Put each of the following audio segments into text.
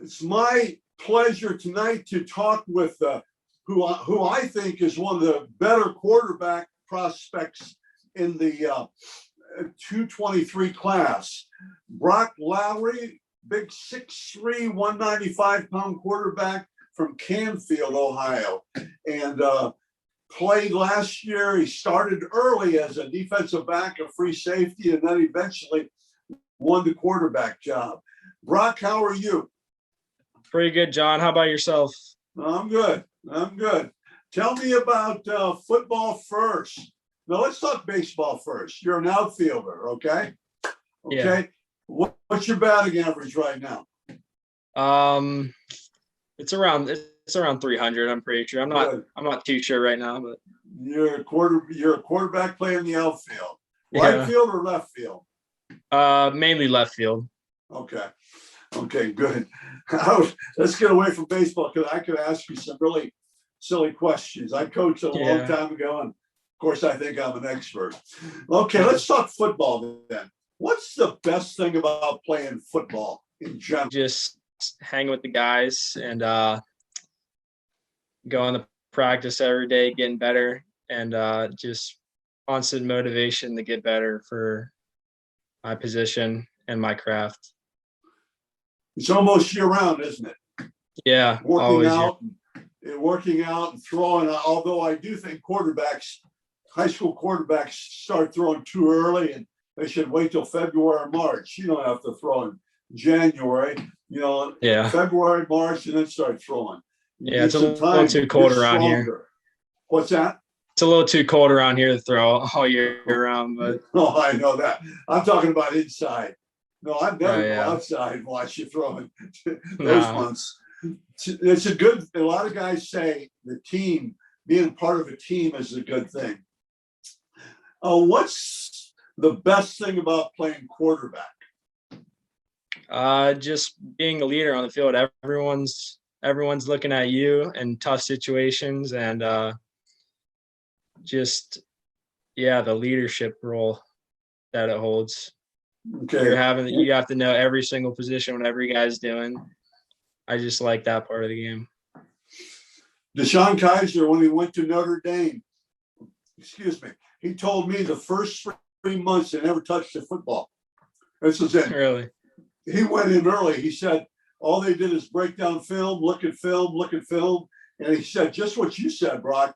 It's my pleasure tonight to talk with who I think is one of the better quarterback prospects in the 223 class. Brock Lowry, big 6'3", 195-pound quarterback from Canfield, Ohio, and played last year. He started early as a defensive back, a free safety, and then eventually won the quarterback job. Brock, how are you? Pretty good, John. How about yourself? I'm good. Tell me about football first. Now let's talk baseball first. You're an outfielder, okay? Yeah. What's your batting average right now? It's around 300. I'm pretty sure. I'm not too sure right now, but You're a quarterback playing the outfield. Yeah. Right field or left field? Mainly left field. Okay, good. Let's get away from baseball because I could ask you some really silly questions. I coached a long time ago, and of course, I think I'm an expert. Okay, let's talk football then. What's the best thing about playing football in general? Just hanging with the guys and going to practice every day, getting better, and just constant motivation to get better for my position and my craft. It's almost year round, isn't it? Yeah, working out and throwing. Although I do think high school quarterbacks start throwing too early, and they should wait till February or March. You don't have to throw in January. February, March, and then start throwing. It's a little too cold around here. What's that? It's a little too cold around here to throw all year round. But I know that. I'm talking about inside. No, I've never go outside and watch you throwing those months. It's a lot of guys say the team, being part of a team is a good thing. What's the best thing about playing quarterback? Just being a leader on the field. Everyone's looking at you in tough situations, and the leadership role that it holds. Okay. You have to know every single position, what every guy's doing. I just like that part of the game. DeShone Kizer, when he went to Notre Dame, he told me the first 3 months they never touched the football. This is it. Really? He went in early. He said all they did is break down film, look at film. And he said just what you said, Brock.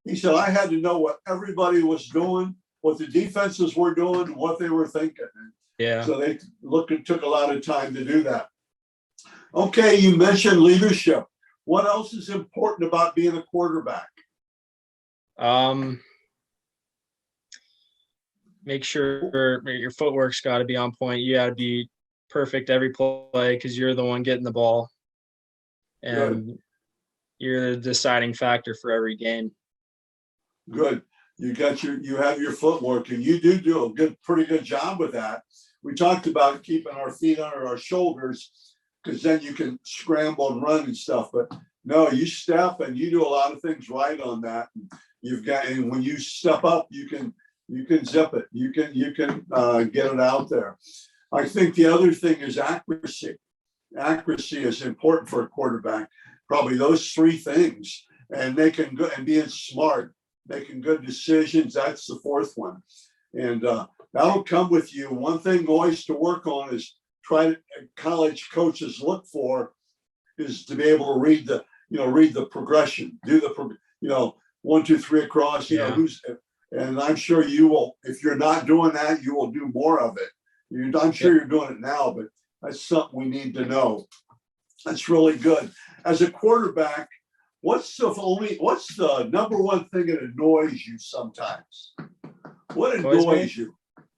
He said, I had to know what everybody was doing, what the defenses were doing, what they were thinking. Yeah. So they took a lot of time to do that. Okay, you mentioned leadership. What else is important about being a quarterback? Make sure your footwork's got to be on point. You got to be perfect every play because you're the one getting the ball, and you're the deciding factor for every game. Good. You have your footwork, and you do a pretty good job with that. We talked about keeping our feet under our shoulders because then you can scramble and run and stuff. But no, you step and you do a lot of things right on that. And when you step up, you can zip it. You can get it out there. I think the other thing is accuracy. Accuracy is important for a quarterback. Probably those three things, and they can go and being smart, making good decisions. That's the fourth one, and that'll come with you. One thing always to work on is college coaches look for is to be able to read the progression, do the 1, 2, 3 across. And I'm sure you will. If you're not doing that, you will do more of it. I'm sure you're doing it now, but that's something we need to know. That's really good. As a quarterback, what's the number one thing that annoys you sometimes? What annoys you?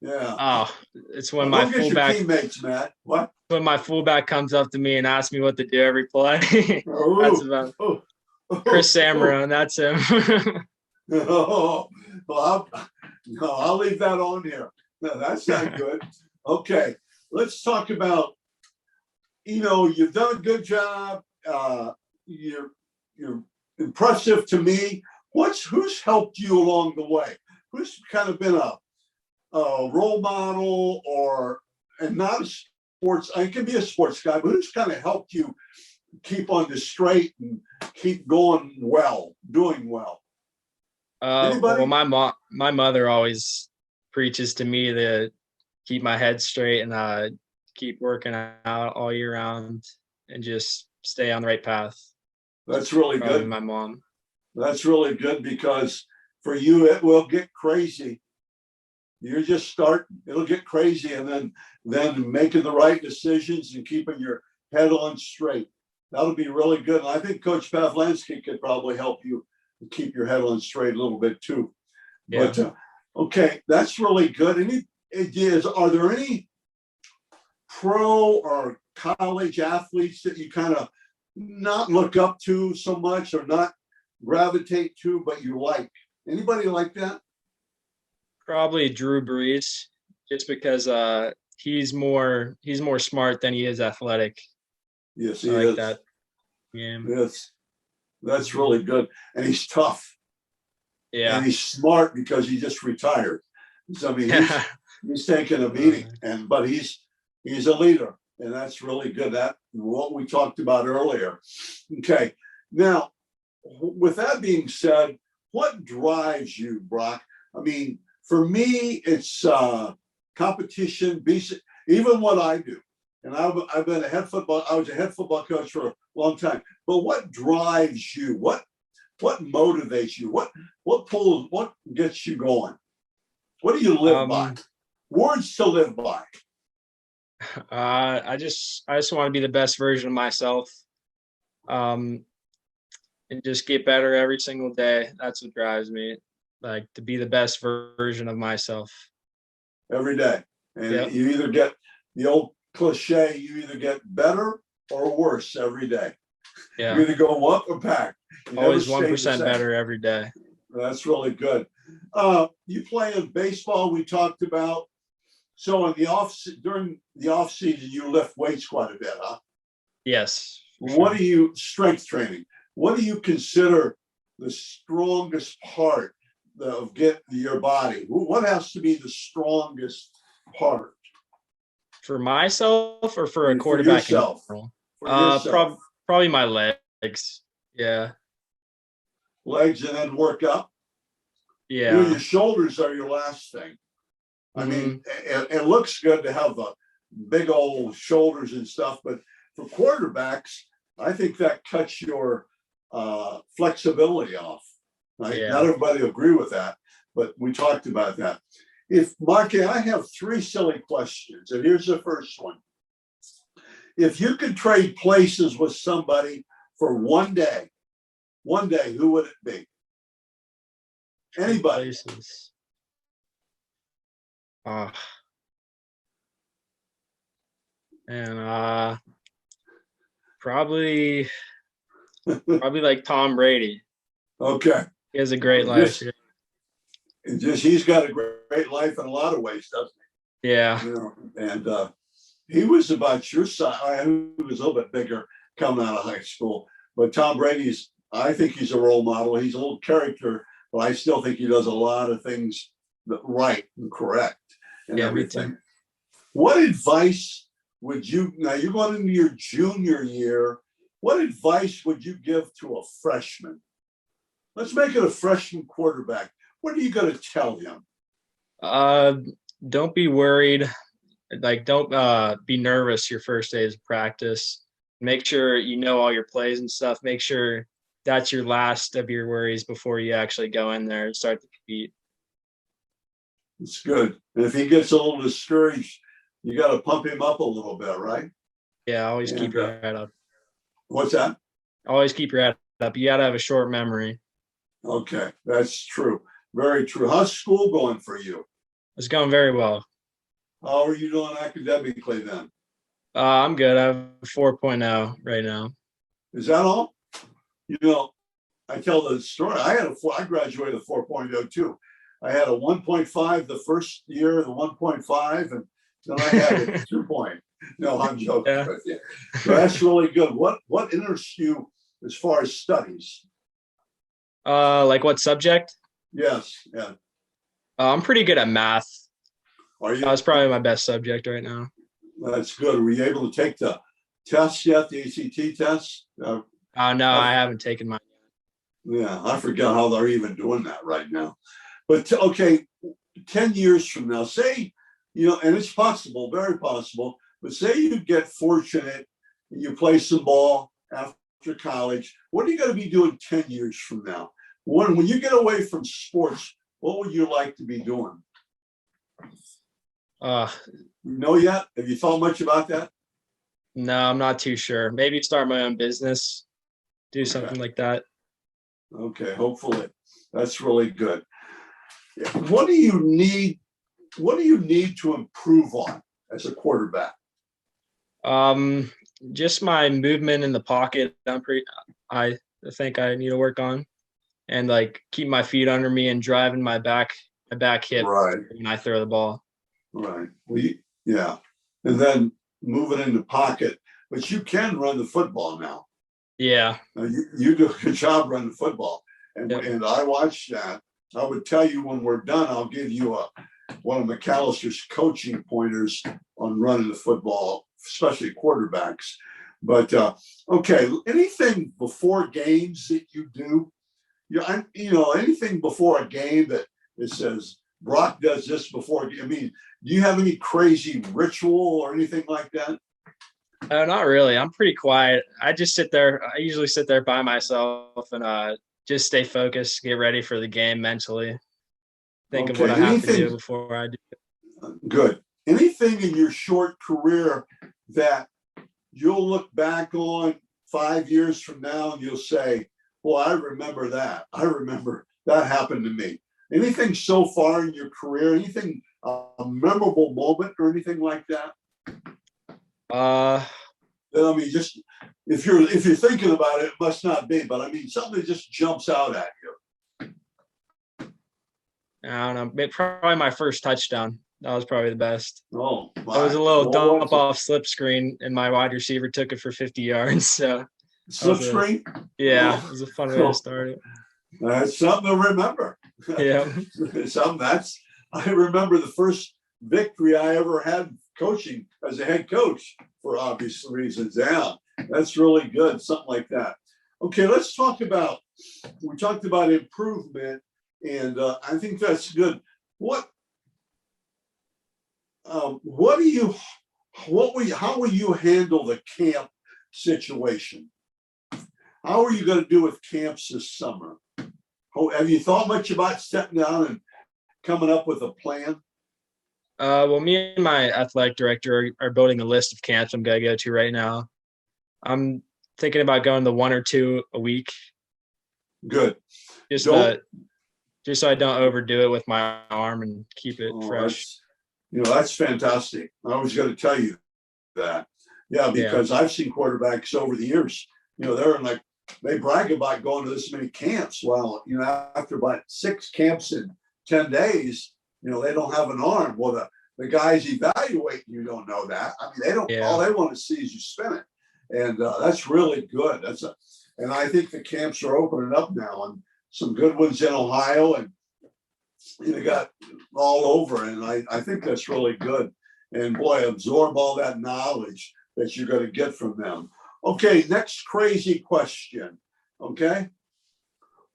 Yeah. Oh, it's when my fullback teammates, Matt. What? When my fullback comes up to me and asks me what to do every play. That's about Chris Samron. That's him. Well, I'll leave that on here. No, that's not good. Okay, let's talk about. You've done a good job. You're impressive to me. Who's helped you along the way? Who's kind of been a role model, and not sports, I can be a sports guy, but who's kind of helped you keep on the straight and keep going well, doing well? Well, Anybody? my mother always preaches to me to keep my head straight and keep working out all year round and just stay on the right path. That's really Probably good. my mom. That's really good because for you, it will get crazy. You're just starting, it'll get crazy, and then making the right decisions and keeping your head on straight. That'll be really good. And I think Coach Pavlansky could probably help you keep your head on straight a little bit too. Yeah. But okay, that's really good. Any ideas? Are there any pro or college athletes that you kind of not look up to so much or not gravitate to, but you like? Anybody like that? Probably Drew Brees, just because he's more smart than he is athletic. Yes, I he like is. that game. Yes, that's really good. And he's tough. And Yeah. he's smart because he just retired. So I mean, he's taking a beating, but he's a leader, and that's really good. That what we talked about earlier. Okay, now with that being said, what drives you, Brock? I mean, for me, it's competition. Even what I do, and I've been a head football. I was a head football coach for a long time. But what drives you? What motivates you? What pulls? What gets you going? What do you live by? Words to live by. I just want to be the best version of myself, and just get better every single day. That's what drives me, like to be the best version of myself. Every day. And Yep. you either get the old cliche, you either get better or worse every day. Yeah. You either go up or back. You Always never stay the 1% same. better every day. That's really good. You play in baseball, we talked about. So during the off season, you lift weights quite a bit, huh? Yes. What do you strength training? What do you consider the strongest part of your body? What has to be the strongest part For myself or for a for quarterback in yourself? general? For yourself, Probably my legs. Yeah. legs, and then work up. Yeah. Your shoulders are your last thing. I mean, Mm-hmm. it looks good to have the big old shoulders and stuff, but for quarterbacks, I think that cuts your flexibility off. Right? Yeah. Not everybody will agree with that, but we talked about that. If Marky, I have 3 silly questions, and here's the first one. If you could trade places with somebody for one day, who would it be? Anybody. Places. And probably like Tom Brady. Okay. He has a great life. He's got a great life in a lot of ways, doesn't he? Yeah. You know, and he was about your size. He was a little bit bigger coming out of high school, but Tom Brady's. I think he's a role model. He's a little character, but I still think he does a lot of things right and correct and everything. Me too. What advice would you? Now you're going into your junior year. What advice would you give to a freshman? Let's make it a freshman quarterback. What are you going to tell him? Don't be worried. Like, don't be nervous your first days of practice. Make sure you know all your plays and stuff. Make sure that's your last of your worries before you actually go in there and start to compete. It's good. And if he gets a little discouraged, you got to pump him up a little bit, right? Yeah, always keep your head up. What's that? Always keep your head up. You got to have a short memory. Okay, that's true. Very true. How's school going for you? It's going very well. How are you doing academically then? I'm good. I have a 4.0 right now. Is that all? You know, I tell the story. I graduated with 4.0 too. I had a 1.5 the first year, the 1.5, and then I had a 2 point. No, I'm joking. Yeah. But yeah. So that's really good. What interests you as far as studies? Like what subject? Yes. Yeah. I'm pretty good at math. Are you? That's probably my best subject right now. That's good. Were you able to take the test yet, the ACT test? Oh no, I haven't taken mine. Yeah, I forget how they're even doing that right now. But okay, 10 years from now, say, and it's possible, very possible, but say you get fortunate and you play some ball after college. What are you going to be doing 10 years from now? When you get away from sports, what would you like to be doing? Uh, You know yet? Have you thought much about that? no, I'm not too sure. Maybe start my own business, do something like that. Okay, hopefully. That's really good. What do you need? What do you need to improve on as a quarterback? Just my movement in the pocket. I think I need to work on, and like keep my feet under me and driving my back hip Right, when I throw the ball. right. Well, yeah, and then moving in the pocket, but you can run the football now. Yeah. You do a good job running the football, and Yep. and I watched that. I would tell you when we're done, I'll give you one of McAllister's coaching pointers on running the football, especially quarterbacks. But okay, anything before games that you do, anything before a game that it says Brock does this before. I mean, do you have any crazy ritual or anything like that? Not really. I'm pretty quiet. I just sit there. I usually sit there by myself and just stay focused, get ready for the game mentally, think of what I have to do before I do it. Good. Anything in your short career that you'll look back on 5 years from now and you'll say, well, I remember that. I remember that happened to me. Anything so far in your career, anything, a memorable moment or anything like that? I mean, just if you're thinking about it, it must not be, but I mean, something that just jumps out at you. I don't know. Probably my first touchdown. That was probably the best. Oh, it was a little dump off slip screen, and my wide receiver took it for 50 yards. So slip screen? Yeah, it was a fun way to start it. That's something to remember. Yeah. I remember the first victory I ever had coaching as a head coach for obvious reasons. Yeah, that's really good. Something like that. Okay, let's talk about, we talked about improvement, and I think that's good. How will you handle the camp situation? How are you going to do with camps this summer? Have you thought much about sitting down and coming up with a plan? Well, me and my athletic director are building a list of camps I'm going to go to right now. I'm thinking about going to 1 or 2 a week. Good. Just so I don't overdo it with my arm and keep it fresh. That's fantastic. I was going to tell you that. Yeah, because I've seen quarterbacks over the years, they're in they brag about going to this many camps. Well, after about 6 camps in 10 days, they don't have an arm. Well, the guys evaluate you don't know that. I mean, they don't. All they want to see is you spin it, and that's really good. And I think the camps are opening up now, and some good ones in Ohio, and got all over. And I think that's really good. And boy, absorb all that knowledge that you're going to get from them. Okay, next crazy question. Okay,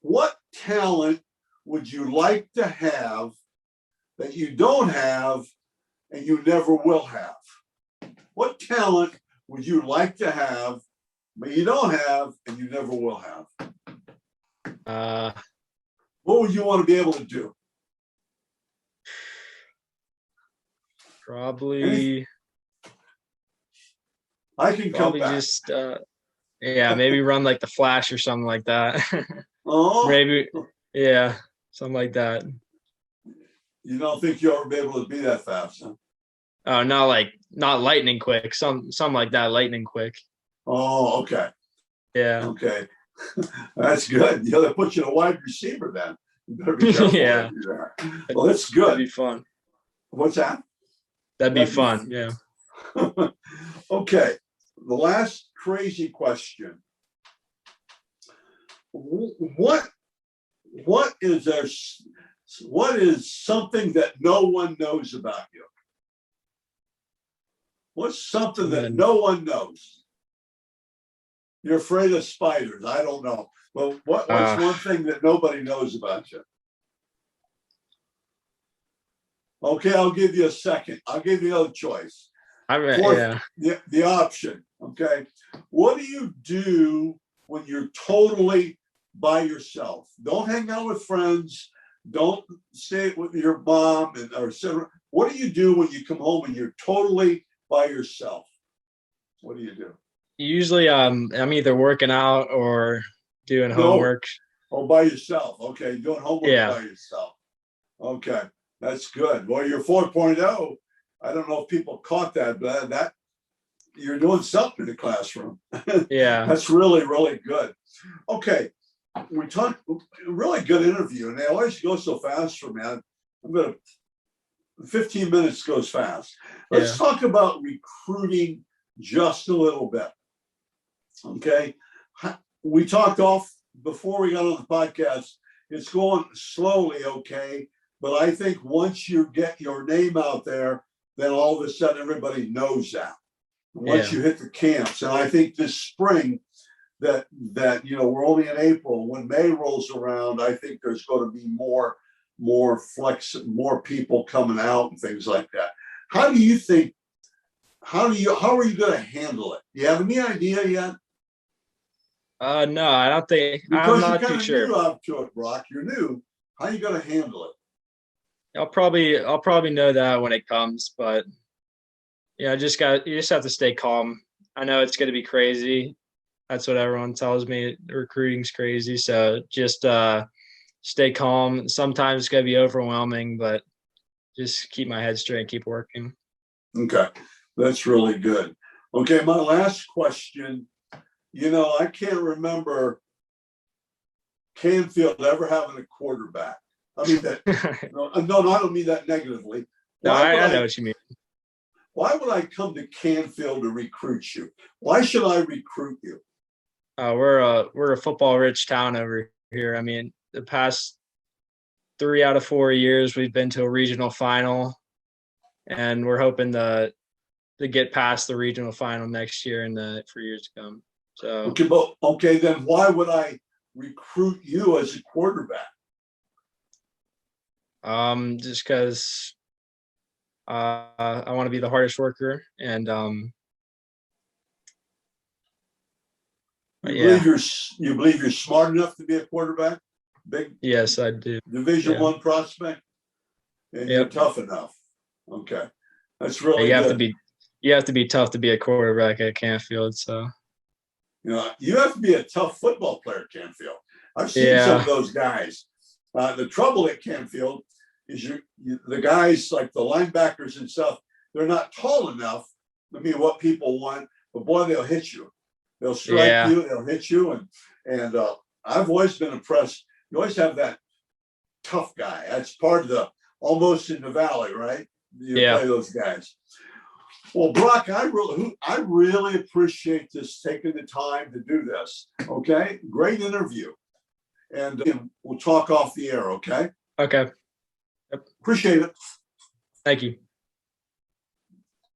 what talent would you like to have that you don't have and you never will have? What talent would you like to have but you don't have and you never will have? What would you want to be able to do? Probably. I can probably come back. Just maybe run like the Flash or something like that. Oh, maybe something like that. You don't think you'll ever be able to be that fast, huh? Oh, not lightning quick. Something like that, lightning quick. Oh, okay. Yeah. Okay. That's good. They put you in a wide receiver then. You better be careful. Yeah. Well, that's good. That'd be fun. What's that? That'd be fun. Yeah. Okay. The last crazy question. What is something that no one knows about you? What's something that And no one knows? You're afraid of spiders. I don't know. Well, what's uh, one thing that nobody knows about you? Okay, I'll give you a second. I'll give you another choice. I mean, Fourth, yeah. the option. Okay. What do you do when you're totally by yourself? Don't hang out with friends. Don't stay with your mom and or etc. What do you do when you come home and you're totally by yourself? What do you do? Usually, I'm either working out or doing No, homework. oh, by yourself. Okay, doing homework Yeah. by yourself. Okay, that's good. Well, you're 4.0. I don't know if people caught that, but that you're doing something in the classroom. Yeah. That's really, really good. Okay, we talked really good interview, and they always go so fast for me. I'm gonna 15 minutes goes fast. Let's Yeah. talk about recruiting just a little bit. Okay, we talked off before we got on the podcast. It's going slowly, okay, but I think once you get your name out there, then all of a sudden everybody knows that. Once Yeah. you hit the camps, and I think this spring that we're only in April. When May rolls around, I think there's going to be more people coming out and things like that. How do you think? How are you going to handle it? Do you have any idea yet? No, I don't think. I'm Because you're not too kind of sure. new up to it, Brock. You're new. How are you going to handle it? I'll probably know that when it comes, but yeah, you just have to stay calm. I know it's going to be crazy. That's what everyone tells me. Recruiting's crazy, so just stay calm. Sometimes it's going to be overwhelming, but just keep my head straight and keep working. Okay, that's really good. Okay, my last question. I can't remember Canfield ever having a quarterback. I mean that. No, I don't mean that negatively. No, Why would I know I? what you mean. Why would I come to Canfield to recruit you? Why should I recruit you? We're a football rich town over here. I mean, the past 3 out of 4 years we've been to a regional final, and we're hoping to get past the regional final next year and for years to come. So Okay, then why would I recruit you as a quarterback? just because I want to be the hardest worker, and You yeah, believe you're smart enough to be a quarterback? Big yes, I do. Division Yeah, One prospect, and you're yep. tough enough. Okay, that's Yeah, really good. you have to be tough to be a quarterback at Canfield. So You have to be a tough football player at Canfield. I've seen some of yeah, those guys. The trouble at Canfield is the guys like the linebackers and stuff. They're not tall enough to be what people want, but boy, they'll hit you. They'll strike yeah, you. They'll hit you, and I've always been impressed. You always have that tough guy. That's part of the almost in the valley, right? You yeah. play those guys. Well, Brock, I really appreciate this taking the time to do this. Okay, great interview, and we'll talk off the air. Okay, Okay, appreciate it. thank you.